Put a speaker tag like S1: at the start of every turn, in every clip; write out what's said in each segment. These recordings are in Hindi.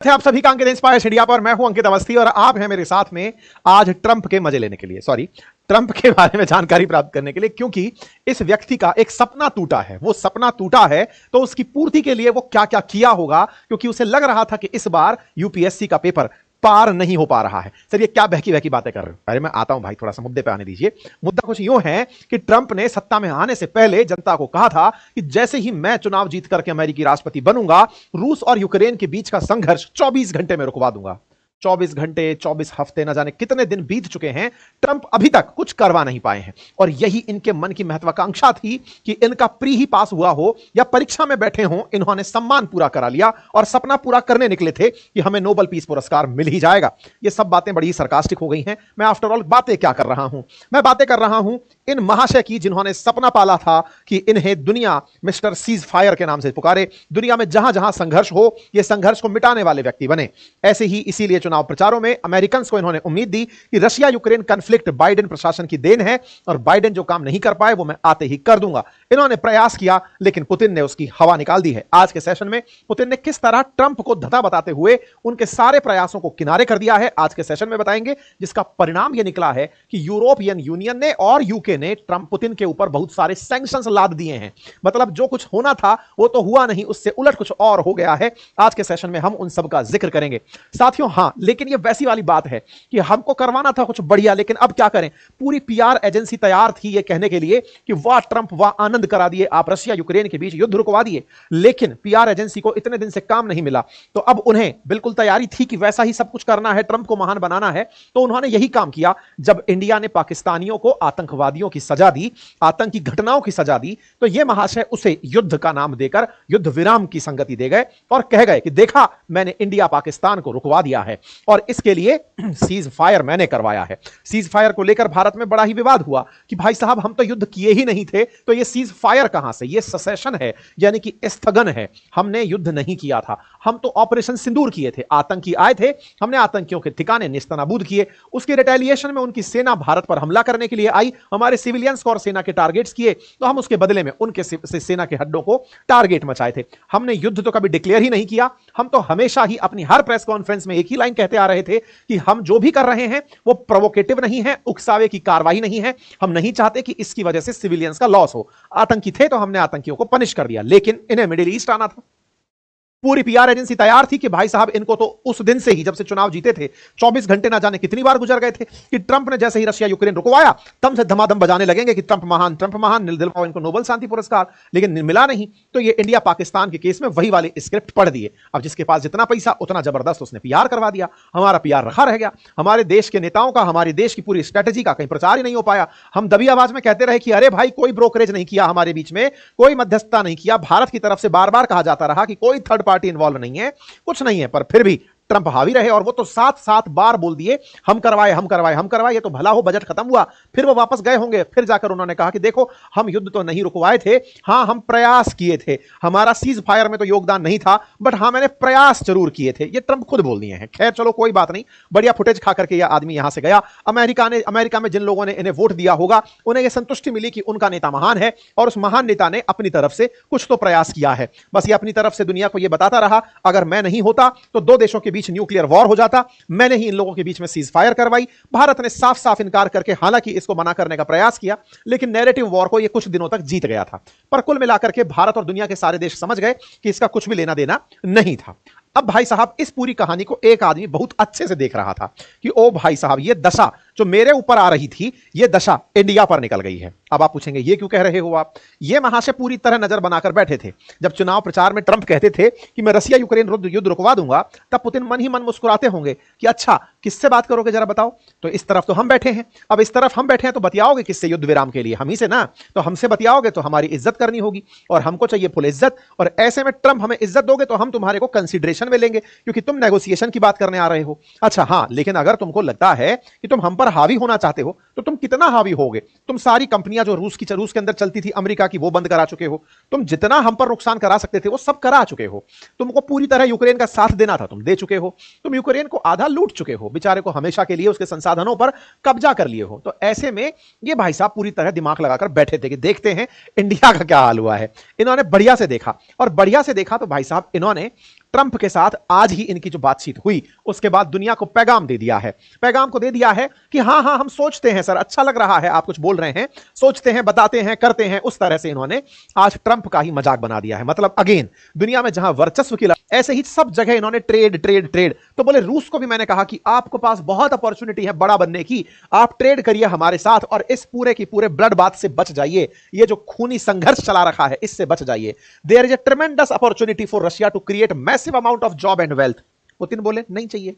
S1: आप सभी का अंकित इंस्पायर मीडिया पर मैं हूं अंकित अवस्थी और आप हैं मेरे साथ में आज ट्रंप के मजे लेने के लिए, ट्रंप के बारे में जानकारी प्राप्त करने के लिए, क्योंकि इस व्यक्ति का एक सपना टूटा है। वो सपना टूटा है तो उसकी पूर्ति के लिए वो क्या क्या किया होगा, क्योंकि उसे लग रहा था कि इस बार यूपीएससी का पेपर पार नहीं हो पा रहा है। सर ये क्या बहकी बहकी बातें कर रहे हो? अरे मैं आता हूं भाई, थोड़ा सा मुद्दे पे आने दीजिए। मुद्दा कुछ यूं है कि ट्रंप ने सत्ता में आने से पहले जनता को कहा था कि जैसे ही मैं चुनाव जीत करके अमेरिकी राष्ट्रपति बनूंगा, रूस और यूक्रेन के बीच का संघर्ष 24 घंटे में रुकवा दूंगा। 24 घंटे, 24 हफ्ते, न जाने कितने दिन बीत चुके हैं, ट्रंप अभी तक कुछ करवा नहीं पाए हैं। और यही इनके मन की महत्वाकांक्षा थी कि इनका प्री ही पास हुआ हो या परीक्षा में बैठे हों, इन्होंने सम्मान पूरा करा लिया और सपना पूरा करने निकले थे कि हमें नोबेल पीस पुरस्कार मिल ही जाएगा। ये सब बातें बड़ी सरकास्टिक हो गई हैं। मैं आफ्टर ऑल बातें क्या कर रहा हूं? मैं बातें कर रहा हूं इन महाशय की, जिन्होंने सपना पाला था कि इन्हें दुनिया मिस्टर सीज फायर के नाम से पुकारे, दुनिया में जहां जहां संघर्ष हो, यह संघर्ष को मिटाने वाले व्यक्ति बने। ऐसे ही इसीलिए चुनाव प्रचारों में अमेरिकन को इन्होंने उम्मीद दी कि रशिया यूक्रेन कॉन्फ्लिक्ट बाइडेन प्रशासन की देन है और बाइडेन जो काम नहीं कर पाए वो मैं आते ही कर दूंगा। इन्होंने प्रयास किया, लेकिन पुतिन ने उसकी हवा निकाल दी है। आज के सेशन में पुतिन ने किस तरह ट्रंप को धता बताते हुए उनके सारे प्रयासों को किनारे कर दिया है, आज के सेशन में बताएंगे, जिसका परिणाम यह निकला है कि यूरोपियन यूनियन ने और यूके ने ट्रंप पुतिन के ऊपर बहुत सारे सैंक्शंस लाद दिए हैं। मतलब जो कुछ होना था वो तो हुआ नहीं, उससे उलट कुछ और हो गया है। आज के सेशन में हम उन सब का जिक्र करेंगे साथियों। हां, लेकिन ये वैसी वाली बात है कि हमको करवाना था कुछ बढ़िया, लेकिन अब क्या करें? पूरी पीआर एजेंसी तैयार थी ये कहने के लिए कि वाह ट्रंप वाह आनंद करा दिए, आप रशिया यूक्रेन के बीच युद्ध रुकवा दिए। लेकिन पीआर एजेंसी को इतने दिन से काम नहीं मिला, तो अब उन्हें बिल्कुल तैयारी थी कि वैसा ही सब कुछ करना है, ट्रंप को महान बनाना है। तो उन्होंने यही काम किया। जब इंडिया ने पाकिस्तानियों को आतंकवादियों की सजा दी, आतंकी घटनाओं की सजा दी, तो यह महाशय उसे युद्ध का नाम देकर युद्ध विराम की संगति दे गए और कह गए कि देखा, मैंने इंडिया पाकिस्तान को रुकवा दिया है और इसके लिए सीज फायर मैंने करवाया है। सीज फायर को लेकर भारत में बड़ा ही विवाद हुआ कि भाई साहब हम तो युद्ध किए ही नहीं थे, तो ये सीज फायर कहां से? ये सेसेशन है, यानी कि स्थगन है। हमने युद्ध नहीं किया था, हम तो ऑपरेशन सिंदूर किए थे। आतंकी आए थे, हमने आतंकियों के ठिकाने निस्तनाबूद किए। उसके रिटेलिएशन में उनकी सेना भारत पर हमला करने के लिए आई, हमारे सिविलियंस को और सेना के टारगेट्स किए, तो हम उसके बदले में उनके सेना के हड्डों को टारगेट मचाए थे। हमने युद्ध तो कभी डिक्लेयर ही नहीं किया। हम तो हमेशा ही अपनी हर प्रेस कॉन्फ्रेंस में एक ही लाइन कहते आ रहे थे कि हम जो भी कर रहे हैं वो प्रोवोकेटिव नहीं है, उकसावे की कार्रवाई नहीं है। हम नहीं चाहते कि इसकी वजह से सिविलियंस का लॉस हो। आतंकी थे तो हमने आतंकियों को पनिश कर दिया, लेकिन इन्हें मिडिल ईस्ट आना था। पूरी पीआर एजेंसी तैयार थी कि भाई साहब इनको तो उस दिन से ही, जब से चुनाव जीते थे, 24 घंटे ना जाने कितनी बार गुजर गए थे कि ट्रंप ने जैसे ही रशिया यूक्रेन रुकवाया, तब से धमाधम बजाने लगेंगे कि ट्रंप महान, ट्रंप महान, दिलवाओ इनको नोबेल शांति पुरस्कार। लेकिन मिला नहीं, तो ये इंडिया पाकिस्तान के केस में वही वाले स्क्रिप्ट पढ़ दिए। अब जिसके पास जितना पैसा उतना जबरदस्त उसने पीआर करवा दिया। हमारा पीआर रखा रह गया। हमारे देश के नेताओं का, हमारे देश की पूरी स्ट्रेटेजी का कहीं प्रचार ही नहीं हो पाया। हम दबी आवाज में कहते रहे कि अरे भाई कोई ब्रोकरेज नहीं किया, हमारे बीच में कोई मध्यस्थता नहीं किया। भारत की तरफ से बार बार कहा जाता रहा कि कोई थर्ड पार्टी इन्वॉल्व नहीं है, कुछ नहीं है, पर फिर भी ट्रंप हावी रहे और वो तो 7 बार बोल दिए हम करवाए, हम करवाए, हम करवाए। ये तो भला हो बजट खत्म हुआ, फिर वो वापस गए होंगे, फिर जाकर उन्होंने कहा कि देखो हम युद्ध तो नहीं रुकवाए थे, हां हम प्रयास किए थे, हमारा सीज फायर में तो योगदान नहीं था, बट हां मैंने प्रयास जरूर किए थे। ये ट्रंप खुद बोल दिए हैं। खैर चलो कोई बात नहीं, बढ़िया फुटेज खा करके यह आदमी यहां से गया। अमेरिका में जिन लोगों ने इन्हें वोट दिया होगा उन्हें यह संतुष्टि मिली कि उनका नेता महान है और उस महान नेता ने अपनी तरफ से कुछ तो प्रयास किया है। बस ये अपनी तरफ से दुनिया को यह बताता रहा अगर मैं नहीं होता तो दो देशों के बीच न्यूक्लियर वॉर हो जाता, मैंने ही इन लोगों के बीच में सीज फायर करवाई। भारत ने साफ साफ इनकार करके हालांकि इसको मना करने का प्रयास किया, लेकिन नैरेटिव वॉर को यह कुछ दिनों तक जीत गया था। पर कुल मिलाकर के भारत और दुनिया के सारे देश समझ गए कि इसका कुछ भी लेना देना नहीं था। अब भाई साहब इस पूरी कहानी को एक आदमी बहुत अच्छे से देख रहा था कि ओ भाई साहब ये दशा जो मेरे ऊपर आ रही थी, ये दशा इंडिया पर निकल गई है। अब आप पूछेंगे ये क्यों कह रहे हो आप? ये महाशय पूरी तरह नजर बनाकर बैठे थे। जब चुनाव प्रचार में ट्रंप कहते थे कि मैं रशिया यूक्रेन युद्ध रुकवा दूंगा, तब पुतिन मन ही मन मुस्कुराते होंगे कि अच्छा किससे बात करोगे जरा बताओ। तो इस तरफ तो हम बैठे हैं, अब इस तरफ हम बैठे हैं तो बतियाओगे किससे युद्ध विराम के लिए? हम ही से ना। तो हमसे बतियाओगे तो हमारी इज्जत करनी होगी और हमको चाहिए फुल इज्जत। और ऐसे में ट्रंप हमें इज्जत दोगे तो हम तुम्हारे को कंसिडरेशन में लेंगे, क्योंकि तुम नेगोशिएशन की बात करने आ रहे हो। अच्छा हाँ, लेकिन अगर तुमको लगता है कि तुम हम पर हावी होना चाहते हो तो तुम कितना हावी होगे? तुम सारी कंपनियां जो रूस के अंदर चलती थी अमेरिका की, वो बंद करा चुके हो। तुम जितना हम पर नुकसान करा सकते थे वो सब करा चुके हो। तुमको पूरी तरह यूक्रेन का साथ देना था, तुम दे चुके हो। तुम यूक्रेन को आधा लूट चुके हो, बेचारे को हमेशा के लिए उसके संसाधनों पर कब्जा कर लिए हो। तो ऐसे में ये भाई साहब पूरी तरह दिमाग लगाकर बैठे थे कि देखते हैं इंडिया का क्या हाल हुआ है। इन्होंने बढ़िया से देखा, और बढ़िया से देखा तो भाई साहब इन्होंने ट्रंप के साथ आज ही इनकी जो बातचीत हुई उसके बाद दुनिया को पैगाम दे दिया है, पैगाम को दे दिया है कि हां हां हम सोचते हैं सर, अच्छा लग रहा है आप कुछ बोल रहे हैं, सोचते हैं, बताते हैं, करते हैं। उस तरह से इन्होंने आज ट्रंप का ही मजाक बना दिया है। मतलब अगेन दुनिया में जहां वर्चस्व की ऐसे ही सब जगह इन्होंने ट्रेड ट्रेड ट्रेड। तो बोले रूस को भी मैंने कहा कि आपके पास बहुत अपॉर्चुनिटी है बड़ा बनने की, आप ट्रेड करिए हमारे साथ और इस पूरे की पूरे ब्लड बाथ से बच जाइए, ये जो खूनी संघर्ष चला रखा है इससे बच जाइए। There is a tremendous opportunity for Russia to create massive amount of job and wealth. Putin बोले नहीं चाहिए,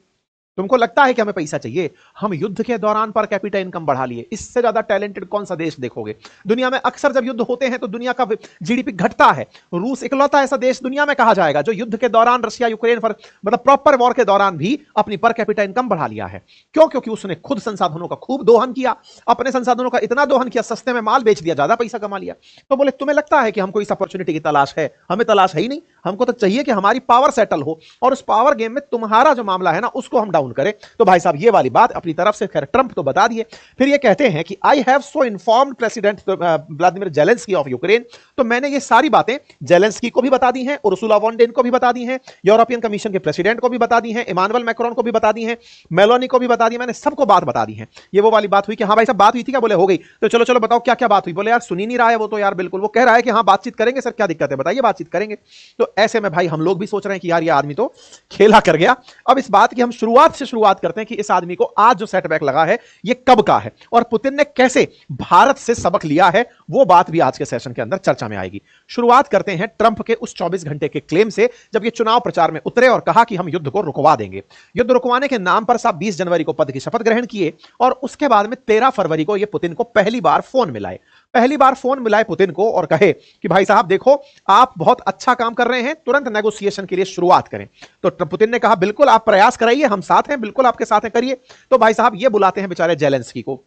S1: तुमको लगता है कि हमें पैसा चाहिए, हम युद्ध के दौरान पर कैपिटा इनकम बढ़ा लिए, इससे ज्यादा टैलेंटेड कौन सा देश देखोगे दुनिया में। अक्सर जब युद्ध होते हैं तो दुनिया का जीडीपी घटता है, रूस इकलौता ऐसा देश दुनिया में कहा जाएगा जो युद्ध के दौरान रशिया यूक्रेन पर मतलब प्रॉपर वॉर के दौरान भी अपनी पर कैपिटा इनकम बढ़ा लिया है। क्यों? क्योंकि उसने खुद संसाधनों का खूब दोहन किया, अपने संसाधनों का इतना दोहन किया, सस्ते में माल बेच दिया, ज्यादा पैसा कमा लिया। तो बोले तुम्हें लगता है कि हमको इस अपॉर्चुनिटी की तलाश है? हमें तलाश है ही नहीं, हमको तो चाहिए कि हमारी पावर सेटल हो और उस पावर गेम में तुम्हारा जो मामला है ना उसको हम डाउन करें। तो भाई साहब ये वाली बात अपनी तरफ से खैर ट्रंप तो बता दिए। फिर ये कहते हैं कि I have so informed president Vladimir Zelensky of Ukraine, तो मैंने ये सारी बातें जेलेंस्की को भी बता दी हैं, उर्सुला वॉन डेन को भी बता दी हैं, यूरोपियन कमीशन के प्रेसिडेंट को भी बता दी हैं, इमानुएल मैक्रोन को भी बता दी हैं, मेलोनी को भी बता दी, मैंने सबको बात बता दी है। ये वो वाली बात हुई कि हाँ भाई साहब बात हुई थी क्या? बोले हो गई। तो चलो चलो बताओ क्या क्या बात हुई। बोले यार सुनी नहीं रहा है वो तो यार, बिल्कुल वो कह रहा है कि हाँ बातचीत करेंगे सर, क्या दिक्कत है बताइए, बातचीत करेंगे। तो ऐसे में भाई हम लोग भी सोच रहे हैं कि यार ये आदमी तो खेला कर गया। अब इस बात की हम शुरुआत से शुरुआत करते हैं कि इस आदमी को आज जो सेटबैक लगा है ये कब का है और पुतिन ने कैसे भारत से सबक लिया है, वो बात भी आज के सेशन के अंदर चर्चा में आएगी। शुरुआत करते हैं ट्रंप के उस 24 घंटे के क्लेम से जब ये चुनाव प्रचार में उतरे और कहा कि हम युद्ध को रुकवा देंगे। युद्ध रुकवाने के नाम पर साहब 20 जनवरी को पद की शपथ ग्रहण किए और उसके बाद में 13 फरवरी को ये पुतिन को पहली बार फोन मिलाए, पहली बार फोन मिलाए पुतिन को और कहे कि भाई साहब देखो आप बहुत अच्छा काम कर रहे हैं, तुरंत नेगोशिएशन के लिए शुरुआत करें। तो पुतिन ने कहा बिल्कुल आप प्रयास कराइए, हम साथ हैं, बिल्कुल आपके साथ हैं, करिए। तो भाई साहब ये बुलाते हैं बेचारे जेलेंस्की को।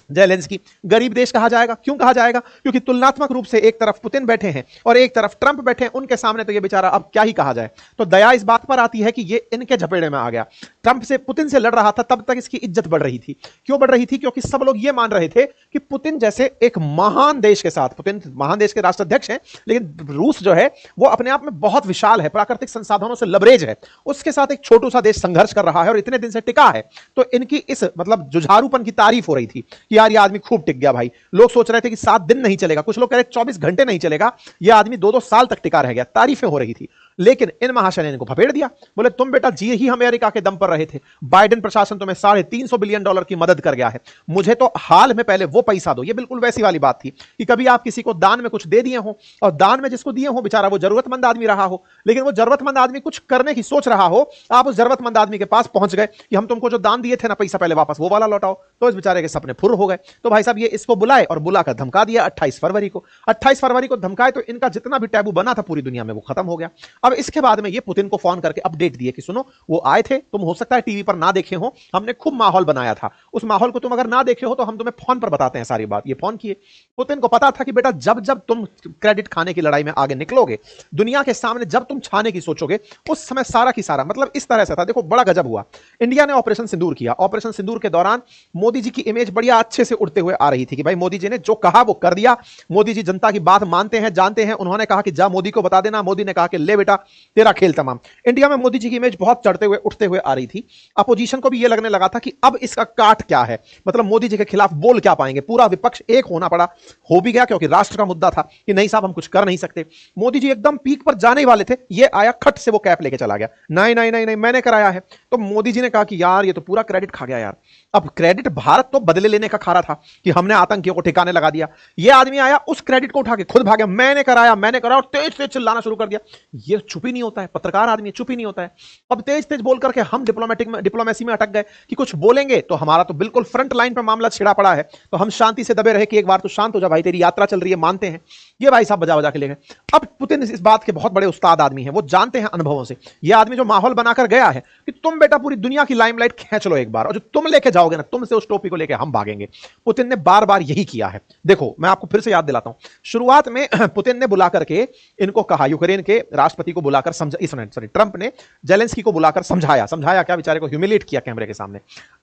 S1: जेलेंस्की गरीब देश कहा जाएगा, क्यों कहा जाएगा? क्योंकि तुलनात्मक रूप से एक तरफ पुतिन बैठे हैं और एक तरफ ट्रंप बैठे हैं, उनके सामने तो ये बेचारा अब क्या ही कहा जाए। तो दया इस बात पर आती है कि ये इनके झपेड़े में आ गया। ट्रंप से पुतिन से लड़ रहा था तब तक इसकी इज्जत बढ़ रही थी। क्यों बढ़ रही थी? क्योंकि सब लोग ये मान रहे थे कि पुतिन जैसे एक महान देश के साथ, पुतिन महान देश के राष्ट्राध्यक्ष हैं लेकिन रूस जो है वो अपने आप में बहुत विशाल है, प्राकृतिक संसाधनों से लबरेज है, उसके साथ एक छोटू सा देश संघर्ष कर रहा है और इतने दिन से टिका है। तो इनकी इस मतलब जुझारूपन की तारीफ हो रही थी कि यार ये आदमी खूब टिक गया। भाई लोग सोच रहे थे कि 7 दिन नहीं चलेगा, कुछ लोग कह रहे 24 घंटे नहीं चलेगा, यह आदमी 2-2 साल तक टिका रह गया, तारीफें हो रही थी। लेकिन इन महाशय ने इनको भपेड़ दिया। बोले तुम बेटा जी ही अमेरिका के दम पर रहे थे, बाइडेन प्रशासन तुम्हें $350 बिलियन की मदद कर गया है, मुझे तो हाल में पहले वो पैसा दो। ये बिल्कुल वैसी वाली बात थी कि कभी आप किसी को दान में कुछ दे दिए हो और दान में जिसको दिए हो बेचारा वो जरूरतमंद आदमी रहा हो, लेकिन वो जरूरतमंद आदमी कुछ करने की सोच रहा हो, आप उस जरूरतमंद आदमी के पास पहुंच गए कि हम तुमको जो दान दिए थे ना पैसा पहले वापस वो वाला लौटाओ, तो इस बेचारे के सपने फुर हो गए। तो भाई साहब ये इसको बुलाए और बुलाकर धमका दिया 28 फरवरी को। 28 फरवरी को धमकाए तो इनका जितना भी टैबू बना था पूरी दुनिया में वो खत्म हो गया। अब इसके बाद में ये पुतिन को फोन करके अपडेट दिए कि सुनो वो आए थे, तुम हो सकता है टीवी पर ना देखे हो, हमने खूब माहौल बनाया था, उस माहौल को तुम अगर ना देखे हो तो हम तुम्हें फोन पर बताते हैं सारी बात। ये फोन किए। पुतिन को पता था कि बेटा जब जब तुम क्रेडिट खाने की लड़ाई में आगे निकलोगे, दुनिया के सामने जब तुम छाने की सोचोगे, उस समय सारा की सारा मतलब इस तरह से था। देखो बड़ा गजब हुआ, इंडिया ने ऑपरेशन सिंदूर किया। ऑपरेशन सिंदूर के दौरान मोदी जी की इमेज बढ़िया अच्छे से उड़ते हुए आ रही थी कि भाई मोदी जी ने जो कहा वो कर दिया, मोदी जी जनता की बात मानते हैं, जानते हैं। उन्होंने कहा कि जा मोदी को बता देना, मोदी ने कहा कि ले बेटा तेरा खेल तमाम। इंडिया में मोदी जी की इमेज बहुत चढ़ते हुए उठते हुए आ रही थी। अपोजिशन को भी यह लगने लगा था कि अब इसका काट क्या है, मतलब मोदी जी के खिलाफ बोल क्या पाएंगे। पूरा विपक्ष एक होना पड़ा, हो भी गया क्योंकि राष्ट्र का मुद्दा था कि नहीं साहब हम कुछ कर नहीं सकते। मोदी जी एकदम पीक पर जाने वाले थे, ये आया खट से वो कैप लेके चला गया, नहीं नहीं नहीं नहीं मैंने कराया है। तो मोदी जी ने कहा कि यार ये तो पूरा क्रेडिट खा गया यार। अब क्रेडिट भारत तो बदले लेने का खा रहा था कि हमने आतंकियों को ठिकाने लगा दिया, ये आदमी आया उस क्रेडिट को उठा के खुद भागे, मैंने कराया और तेज तेज चिल्लाना शुरू कर दिया। ये चुप ही नहीं होता है, पत्रकार आदमी चुप ही नहीं होता है। अब तेज तेज बोल करके हम डिप्लोमेसी में अटक गए कि कुछ बोलेंगे तो हमारा तो बिल्कुल फ्रंट लाइन पर मामला छिड़ा पड़ा है, तो हम शांति से दबे रहे कि एक बार तो शांत हो जा भाई, तेरी यात्रा चल रही है, मानते हैं। ये भाई साहब बजा बजा के ले गए। अब पुतिन इस बात के बहुत बड़े उस्ताद आदमी हैं, वो जानते हैं अनुभवों से। ये आदमी जो माहौल बनाकर गया है कि तुम बेटा पूरी दुनिया की लाइमलाइट खींच लो एक बार, और जो तुम लेके जाओगे ना, तुमसे उस टोपी को लेके हम भागेंगे। पुतिन ने बार बार यही किया है। देखो मैं आपको फिर से याद दिलाता हूं, शुरुआत में पुतिन ने बुला करके इनको कहा, यूक्रेन के राष्ट्रपति को बुलाकर ट्रंप ने जेलेंस्की को बुलाकर समझाया क्या, बेचारे को ह्यूमिलेट किया कैमरे के सामने।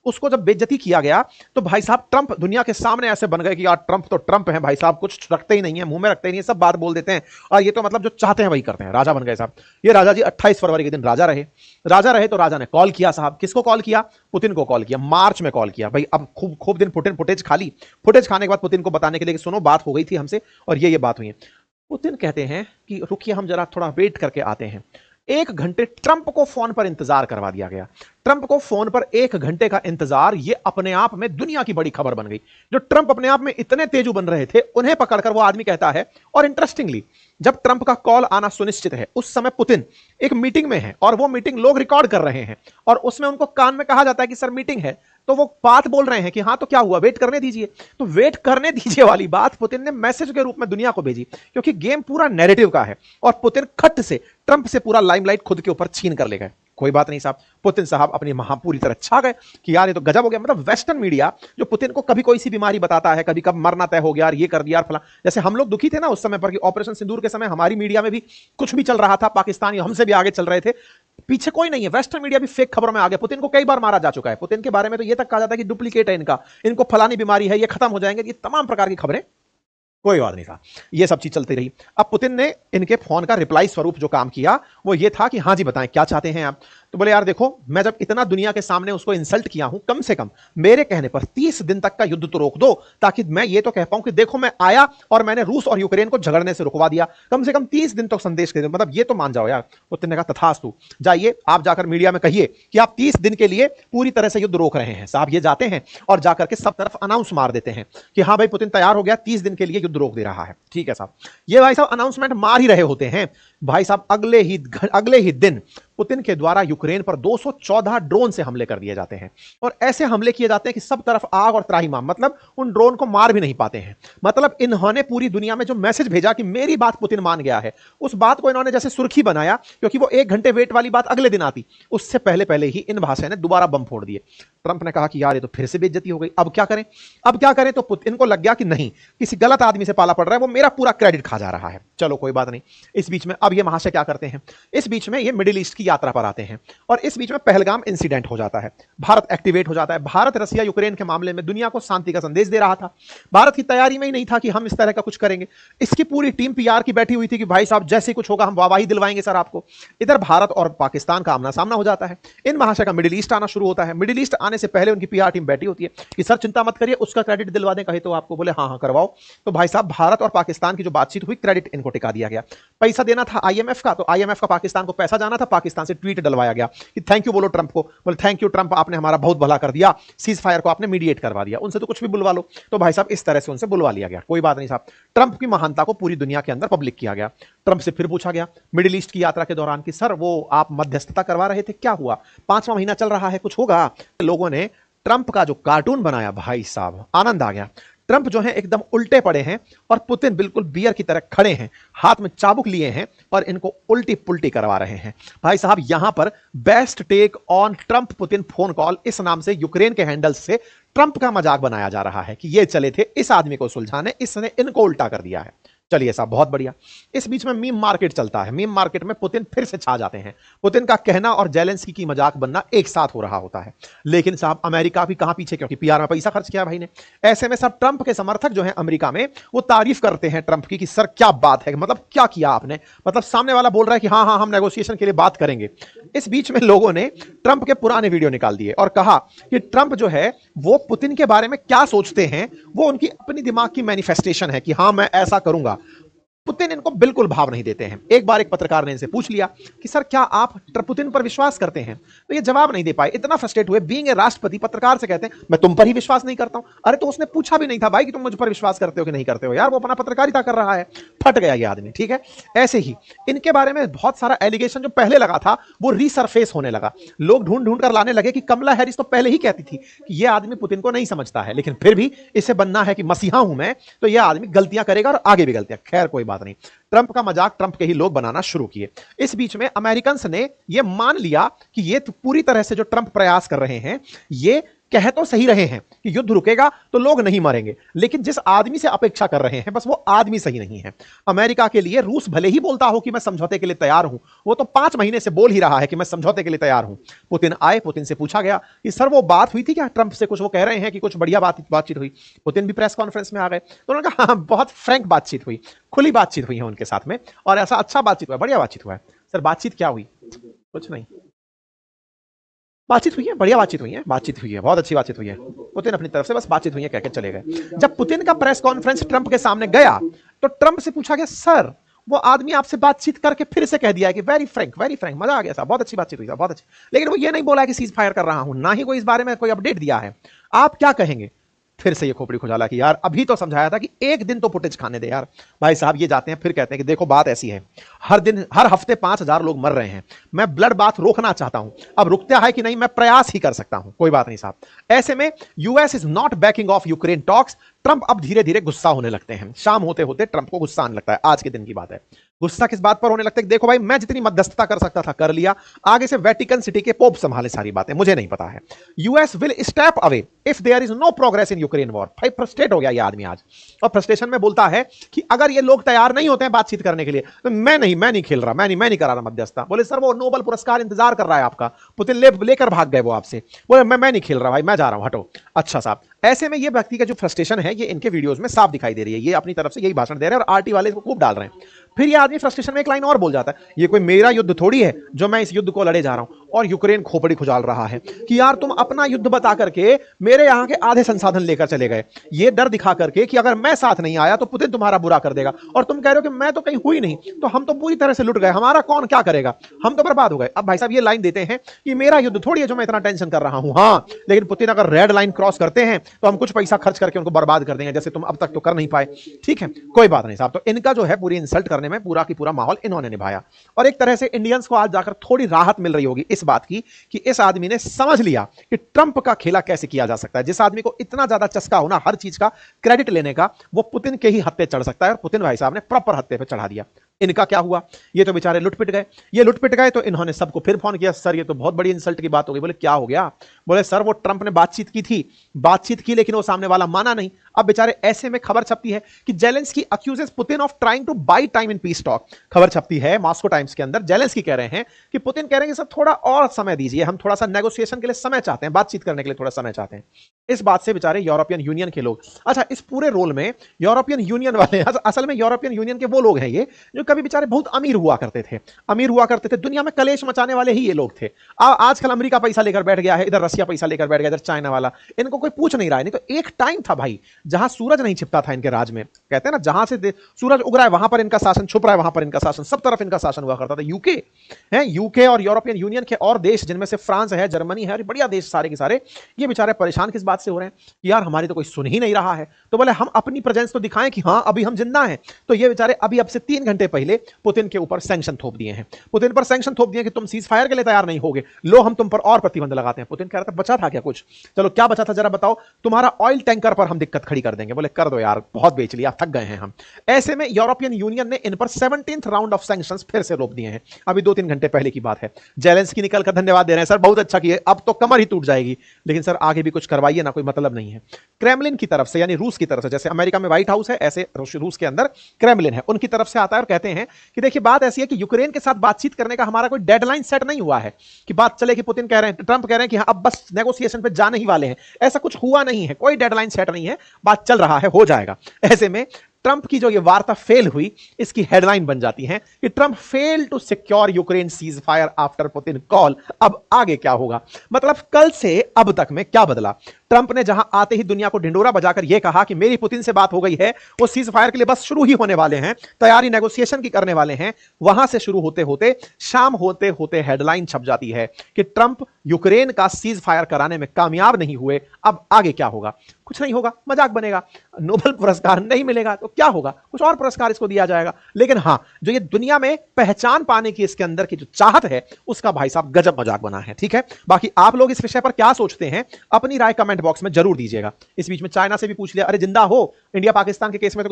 S1: उसको जब बेइज्जती किया गया तो भाई साहब ट्रंप दुनिया के सामने ऐसे बन गए कि यार ट्रंप तो ट्रंप है भाई साहब, कुछ रखते ही नहीं है, मुंह में रखते ही नहीं है, सब बात बोल देते हैं और ये तो मतलब जो चाहते हैं वही करते हैं, राजा बन गए साहब। ये राजा जी 28 फरवरी के दिन राजा रहे तो राजा ने कॉल किया साहब, किसको कॉल किया? पुतिन को कॉल किया, मार्च में कॉल किया भाई। अब खूब दिन पुतिन फुटेज खा ली, फुटेज खाने के बाद पुतिन को बताने के लिए कि सुनो बात हो गई थी हमसे और ये बात हुई है। पुतिन कहते हैं कि रुकिए हम जरा थोड़ा वेट करके आते हैं। 1 घंटे ट्रंप को फोन पर इंतजार करवा दिया गया। ट्रंप को फोन पर 1 घंटे का इंतजार, ये अपने आप में दुनिया की बड़ी खबर बन गई। जो ट्रंप अपने आप में इतने तेजू बन रहे थे उन्हें पकड़कर वो आदमी कहता है, और इंटरेस्टिंगली जब ट्रंप का कॉल आना सुनिश्चित है उस समय पुतिन एक मीटिंग में है और वो मीटिंग लोग रिकॉर्ड कर रहे हैं और उसमें उनको कान में कहा जाता है कि सर मीटिंग है, तो वो बात बोल रहे हैं कि हाँ तो क्या हुआ, वेट करने दीजिए। तो वेट करने दीजिए वाली बात पुतिन ने मैसेज के रूप में दुनिया को भेजी, क्योंकि गेम पूरा नैरेटिव का है और पुतिन खट से ट्रंप से पूरा लाइमलाइट खुद के ऊपर छीन कर ले गए। कोई बात नहीं साहब, पुतिन साहब अपनी पूरी तरह छा गए कि यार ये तो गजब हो गया। मतलब वेस्टर्न मीडिया जो पुतिन को कभी कोई सी बीमारी बताता है, कभी कब मरना तय हो गया यार, ये कर दिया फला, जैसे हम लोग दुखी थे ना उस समय पर कि ऑपरेशन सिंदूर के समय हमारी मीडिया में भी कुछ भी चल रहा था, पाकिस्तानी हमसे भी आगे चल रहे थे, पीछे कोई नहीं है, वेस्टर्न मीडिया भी फेक खबरों में आ गया। पुतिन को कई बार मारा जा चुका है, पुतिन के बारे में तो ये तक कहा जाता है कि डुप्लीकेट है इनको फलानी बीमारी है, ये खत्म हो जाएंगे, ये तमाम प्रकार की खबरें। कोई बात नहीं था, ये सब चीज चलती रही। अब पुतिन ने इनके फोन का रिप्लाई स्वरूप जो काम किया वो ये था कि हाँ जी बताएं क्या चाहते हैं आप। तो बोले यार देखो, मैं जब इतना दुनिया के सामने उसको इंसल्ट किया हूं, कम से कम मेरे कहने पर 30 दिन तक का युद्ध तो रोक दो, ताकि मैं ये तो कह पाऊं कि देखो मैं आया और मैंने रूस और यूक्रेन को झगड़ने से रुकवा दिया। कम से कम 30 दिन तक संदेश दे दो, मतलब ये तो मान जाओ यार। पुतिन ने कहा तथास्तु, जाइए आप जाकर मीडिया में कहिए कि आप 30 दिन के लिए पूरी तरह से युद्ध रोक रहे हैं। साहब ये जाते हैं और जाकर के सब तरफ अनाउंस मार देते हैं कि हाँ भाई पुतिन तैयार हो गया, 30 दिन के लिए युद्ध रोक दे रहा है। ठीक है साहब, ये भाई साहब अनाउंसमेंट मार ही रहे होते हैं भाई साहब, अगले ही दिन पुतिन के द्वारा यूक्रेन पर 214 ड्रोन से हमले कर दिए जाते हैं और ऐसे हमले किए जाते हैं कि सब तरफ आग और त्राहिमाम, मतलब उन ड्रोन को मार भी नहीं पाते हैं। मतलब इन्होंने पूरी दुनिया में जो मैसेज भेजा कि मेरी बात पुतिन मान गया है, उस बात को इन्होंने जैसे सुर्खी बनाया, क्योंकि वो 1 घंटे वेट वाली बात अगले दिन आती, उससे पहले ही इन भाषा ने दोबारा बम फोड़ दिए। ट्रंप ने कहा कि यार ये तो फिर से बेइज्जती हो गई, अब क्या करें। तो पुतिन को लग गया कि नहीं, किसी गलत आदमी से पाला पड़ रहा है, वो मेरा पूरा क्रेडिट खा जा रहा है। चलो कोई बात नहीं। इस बीच में अब ये महाशय क्या करते हैं, इस बीच में ये मिडिल ईस्ट की यात्रा पर आते हैं और इस बीच में पहलगाम इंसिडेंट हो जाता है, भारत एक्टिवेट हो जाता है। भारत रसिया यूक्रेन के मामले में दुनिया को शांति का संदेश दे रहा था, भारत की तैयारी में ही नहीं था कि हम इस तरह का कुछ करेंगे। इसकी पूरी टीम पीआर की बैठी हुई थी कि भाई साहब जैसे कुछ होगा हम वाहवाही दिलवाएंगे सर आपको। इधर भारत और पाकिस्तान का आमना सामना हो जाता है, इन महाशय का मिडिल ईस्ट आना शुरू होता है। मिडिल ईस्ट आने से पहले उनकी पीआर टीम बैठी होती है कि सर चिंता मत करिए, उसका क्रेडिट दिलवा दें, कहे तो आपको। बोले हाँ करवाओ। तो भाई साहब भारत और पाकिस्तान की जो बातचीत हुई, क्रेडिट इनको टिका दिया गया। पैसा देना था आईएमएफ का, तो आईएमएफ का पाकिस्तान को पैसा जाना था, पाकिस्तान से ट्वीट डलवाया गया कि थैंक यू बोलो ट्रंप को। बोले थैंक यू ट्रंप, आपने हमारा बहुत भला कर दिया, सीज फायर को आपने मीडिएट करवा दिया, उनसे तो कुछ भी बुलवा लो। तो भाई साहब इस तरह से उनसे बुलवा लिया गया। कोई बात नहीं साहब, ट्रंप की महानता को पूरी दुनिया के अंदर पब्लिक किया गया। ट्रंप से फिर पूछा गया मिडिल ईस्ट की यात्रा के दौरान कि सर वो आप मध्यस्थता करवा रहे थे, क्या हुआ? 5वां महीना चल रहा है, कुछ होगा? लोगों ने ट्रंप का जो कार्टून बनाया भाई साहब, आनंद आ गया। ट्रंप जो है एकदम उल्टे पड़े हैं और पुतिन बिल्कुल बियर की तरह खड़े हैं, हाथ में चाबुक लिए हैं और इनको उल्टी पुल्टी करवा रहे हैं। भाई साहब यहां पर best take on Trump Putin phone call इस नाम से यूक्रेन के हैंडल से ट्रंप का मजाक बनाया जा रहा है कि ये चले थे इस आदमी को सुलझाने, इसने इनको उल्टा कर दिया है। चलिए साहब बहुत बढ़िया। इस बीच में मीम मार्केट चलता है, मीम मार्केट में पुतिन फिर से छा जाते हैं। पुतिन का कहना और जेलेंस्की की मजाक बनना एक साथ हो रहा होता है, लेकिन साहब अमेरिका भी कहां पीछे, क्योंकि पीआर में पैसा खर्च किया भाई ने। ऐसे में सब ट्रंप के समर्थक जो हैं अमेरिका में, वो तारीफ करते हैं ट्रंप की कि सर क्या बात है, मतलब क्या किया आपने, मतलब सामने वाला बोल रहा है कि हाँ हम नेगोशिएशन के लिए बात करेंगे। इस बीच में लोगों ने ट्रंप के पुराने वीडियो निकाल दिए और कहा कि ट्रंप जो है वो पुतिन के बारे में क्या सोचते हैं, वो उनकी अपनी दिमाग की मैनिफेस्टेशन है कि हाँ मैं ऐसा करूंगा। पुतिन इनको बिल्कुल भाव नहीं देते हैं। एक बार एक पत्रकार ने इनसे पूछ लिया कि सर क्या आप पुतिन पर विश्वास करते हैं, तो ये जवाब नहीं दे पाए, इतना फ्रस्ट्रेट हुए। बीइंग ए राष्ट्रपति पत्रकार से कहते हैं मैं तुम पर ही विश्वास नहीं करता हूं। अरे तो उसने पूछा भी नहीं था भाई कि तुम मुझ पर विश्वास करते हो कि नहीं करते हो, यार वो अपना पत्रकारिता कर रहा है। फट गया ये आदमी, ठीक है। ऐसे ही इनके बारे में बहुत सारा एलिगेशन जो पहले लगा था वो रीसरफेस होने लगा। लोग ढूंढ ढूंढ कर लाने लगे कि कमला हैरिस तो पहले ही कहती थी कि ये आदमी पुतिन को नहीं समझता है, लेकिन फिर भी इसे बनना है कि मसीहा हूं मैं, तो यह आदमी गलतियां करेगा और आगे भी गलतियां। खैर कोई बात नहीं, ट्रंप का मजाक ट्रंप के ही लोग बनाना शुरू किए। इस बीच में अमेरिकन्स ने यह मान लिया कि यह पूरी तरह से जो ट्रंप प्रयास कर रहे हैं ये कह तो सही रहे हैं कि युद्ध रुकेगा तो लोग नहीं मरेंगे, लेकिन जिस आदमी से अपेक्षा कर रहे हैं बस वो आदमी सही नहीं है। अमेरिका के लिए रूस भले ही बोलता हो कि मैं समझौते के लिए तैयार हूं, वो तो 5 महीने से बोल ही रहा है कि मैं समझौते के लिए तैयार हूं। पुतिन आए, पुतिन से पूछा गया कि सर वो बात हुई थी क्या ट्रंप से, कुछ वो कह रहे हैं कि कुछ बढ़िया बातचीत हुई। पुतिन भी प्रेस कॉन्फ्रेंस में आ गए तो उन्होंने कहा हाँ, बहुत फ्रैंक बातचीत हुई, खुली बातचीत हुई है उनके साथ में, और ऐसा अच्छा बातचीत हुआ, बढ़िया बातचीत हुआ है। सर बातचीत क्या हुई? कुछ नहीं, बातचीत हुई है, बढ़िया बातचीत हुई है, बातचीत हुई है, बहुत अच्छी बातचीत हुई है। पुतिन अपनी तरफ से बस बातचीत हुई है कहकर चले गए। जब पुतिन का प्रेस कॉन्फ्रेंस ट्रंप के सामने गया तो ट्रंप से पूछा गया सर वो आदमी आपसे बातचीत करके फिर से कह दिया है कि वेरी फ्रैंक, मजा आ गया साहब, बहुत अच्छी बातचीत हुई साहब, बहुत अच्छी, लेकिन वो ये नहीं बोला कि सीज फायर कर रहा हूं, ना ही कोई इस बारे में कोई अपडेट दिया है, आप क्या कहेंगे? फिर से ये खोपड़ी खुजाला कि यार अभी तो समझाया था कि एक दिन तो फुटेज खाने दे यार। भाई साहब ये जाते हैं फिर कहते हैं कि देखो बात ऐसी है, हर दिन हर हफ्ते 5000 लोग मर रहे हैं, मैं ब्लड बाथ रोकना चाहता हूं, अब रुकता है कि नहीं मैं प्रयास ही कर सकता हूं, कोई बात नहीं साहब। ऐसे में US is not banking of Ukraine talks. Trump अब धीरे धीरे गुस्सा होने लगते हैं, शाम होते होते ट्रंप को गुस्सा आने लगता है, आज के दिन की बात है। गुस्सा किस बात पर होने लगता है? देखो भाई मैं जितनी मध्यस्थता कर सकता था कर लिया, आगे से वेटिकन सिटी के पोप संभाले सारी बातें, मुझे नहीं पता है। US will step away if there is no progress in Ukraine war. भाई फ्रस्ट्रेट हो गया ये आदमी आज, और फ्रस्ट्रेशन में बोलता है कि अगर ये लोग तैयार नहीं होते हैं बातचीत करने के लिए तो मैं नहीं खेल रहा, मैं नहीं करा रहा मध्यस्थता। बोले सर वो नोबेल पुरस्कार इंतजार कर रहा है आपका। पुतिन लेकर भाग गए वो आपसे, बोले मैं नहीं खेल रहा भाई, मैं जा रहा हूं, हटो। अच्छा साहब, ऐसे में ये व्यक्ति का जो फ्रस्ट्रेशन है ये इनके वीडियोस में साफ दिखाई दे रही है, ये अपनी तरफ से यही भाषण दे रहे हैं और आरटी वाले इसको खूब डाल रहे हैं। फिर ये आदमी फ्रस्ट्रेशन में एक लाइन और बोल जाता है, ये कोई मेरा युद्ध थोड़ी है जो मैं इस युद्ध को लड़े जा रहा हूं। और यूक्रेन खोपड़ी खुजाल रहा है कि यार तुम अपना युद्ध बता करके मेरे यहां के आधे संसाधन लेकर चले गए, ये डर दिखा करके कि अगर मैं साथ नहीं आया तो पुतिन तुम्हारा बुरा कर देगा, और तुम कह रहे हो कि मैं तो कहीं हुई नहीं, तो हम तो पूरी तरह से लुट गए, हमारा कौन क्या करेगा, हम तो बर्बाद हो गए। अब भाई साहब ये लाइन देते हैं कि मेरा युद्ध थोड़ी है जो मैं इतना टेंशन कर रहा हूं, हाँ लेकिन पुतिन अगर रेड लाइन क्रॉस करते हैं तो हम कुछ पैसा खर्च करके उनको बर्बाद कर देंगे, जैसे तुम अब तक तो कर नहीं पाए। ठीक है कोई बात नहीं साहब। तो इनका जो है पूरी इंसल्ट करने में पूरा की पूरा माहौल इन्होंने निभाया, और एक तरह से इंडियंस को आज जाकर थोड़ी राहत मिल रही होगी इस बात की कि इस आदमी ने समझ लिया कि ट्रंप का खेला कैसे किया जा सकता है। जिस आदमी को इतना ज्यादा चस्का होना हर चीज का क्रेडिट लेने का, वो पुतिन के ही हत्थे चढ़ सकता है, और पुतिन भाई साहब ने प्रॉपर हत्थे पे चढ़ा दिया। इनका क्या हुआ? ये तो बेचारे लुटपिट गए। ये लुटपिट गए तो इन्होंने सबको फिर फोन किया, सर ये तो बहुत बड़ी इंसल्ट की बात हो गई। बोले क्या हो गया? बोले सर वो ट्रंप ने बातचीत की लेकिन वो सामने वाला माना नहीं। अब बेचारे ऐसे में खबर छपती है कि Zelensky accuses Putin of trying to buy time in peace talk. खबर छपती है मॉस्को टाइम्स के अंदर, जेलेंस्की कह रहे हैं कि पुतिन कह रहे हैं कि सर थोड़ा और समय दीजिए, हम थोड़ा सा नेगोशिएशन के लिए समय चाहते हैं, बातचीत करने के लिए थोड़ा समय चाहते हैं। इस बात से बेचारे यूरोपियन यूनियन के लोग, अच्छा इस पूरे रोल में यूरोपियन यूनियन वाले, असल में यूरोपियन यूनियन के वो लोग हैं ये जो कभी बेचारे बहुत अमीर हुआ करते थे, दुनिया में कलेश मचाने वाले ही ये लोग थे। आजकल अमेरिका पैसा लेकर बैठ गया है, इधर रशिया पैसा लेकर बैठ गया, इधर चाइना वाला, इनको कोई पूछ नहीं रहा है। नहीं तो एक टाइम था भाई जहां सूरज नहीं छिपता था इनके राज में, कहते हैं ना जहां से सूरज उग रहा है वहां पर इनका शासन, छुप रहा है वहां पर इनका शासन, सब तरफ इनका शासन हुआ करता था। यूके और यूरोपियन यूनियन के और देश जिनमें से फ्रांस है, जर्मनी है, बढ़िया देश सारे के सारे, ये बेचारे परेशान किस बात से हो रहे हैं कि यार हमारी तो कोई सुन ही नहीं रहा है, तो बोले हम अपनी प्रेजेंस तो दिखाएं कि हाँ अभी हम जिंदा हैं। तो ये बेचारे अभी अब से 3 घंटे पहले पुतिन के ऊपर सैंक्शन थोप दिए हैं, पुतिन पर सैंक्शन थोप दिए कि तुम सीज फायर के लिए तैयार नहीं होगे, लो हम तुम पर और प्रतिबंध लगाते हैं। पुतिन कह रहा था बचा था क्या कुछ? चलो क्या बचा था जरा बताओ, तुम्हारा ऑयल टैंकर पर हम दिक्कत खड़ी कर देंगे। बोले कर दो यार, बहुत बेच लिया, थक गए हैं हम। ऐसे में यूरोपियन यूनियन ने इन पर 17th राउंड ऑफ सैंक्शंस फिर से रोक दिए हैं, अभी 2-3 घंटे पहले की बात है। जेलेंस्की निकल कर धन्यवाद दे रहे हैं, सर बहुत अच्छा किए, अब तो कमर ही टूट जाएगी, लेकिन सर आगे भी कुछ करवाइए ना, कोई मतलब नहीं है। क्रेमलिन की तरफ से यानी रूस की तरफ से, जैसे अमेरिका में व्हाइट हाउस है ऐसे रूस के अंदर क्रेमलिन है, उनकी तरफ से आता है और कहते हैं कि देखिए बात ऐसी है कि यूक्रेन के साथ बातचीत करने का हमारा कोई डेडलाइन सेट नहीं हुआ है कि बात चले कि पुतिन कह रहे हैं, ट्रंप कह रहे हैं कि हाँ अब बस नेगोशिएशन पे जाने ही वाले हैं, ऐसा कुछ हुआ नहीं है, कोई डेडलाइन सेट नहीं है, बात चल रहा है, हो जाएगा। ऐसे में ट्रंप की जो ये वार्ता फेल हुई, इसकी हेडलाइन बन जाती है कि Trump fail to secure Ukraine ceasefire after Putin call. अब आगे क्या होगा, मतलब कल से अब तक में क्या बदला? ट्रंप ने जहां आते ही दुनिया को ढिंडोरा बजाकर यह कहा कि मेरी पुतिन से बात हो गई है, वो सीज फायर के लिए बस शुरू ही होने वाले हैं, तैयारी नेगोशिएशन की करने वाले हैं, वहां से शुरू होते होते शाम होते होते हेडलाइन छप जाती है कि ट्रंप यूक्रेन का सीज फायर कराने में कामयाब नहीं हुए। अब आगे क्या होगा? कुछ नहीं होगा, मजाक बनेगा, नोबेल पुरस्कार नहीं मिलेगा तो क्या होगा, कुछ और पुरस्कार इसको दिया जाएगा। लेकिन हां, जो ये दुनिया में पहचान पाने की इसके अंदर की जो चाहत है, उसका भाई साहब गजब मजाक बना है। ठीक है, बाकी आप लोग इस विषय पर क्या सोचते हैं, अपनी राय कमेंट बॉक्स में जरूर दीजिएगा। इस बीच में चाइना से भी पूछ लिया, अरे जिंदा हो, इंडिया पाकिस्तान के केस में तो कुछ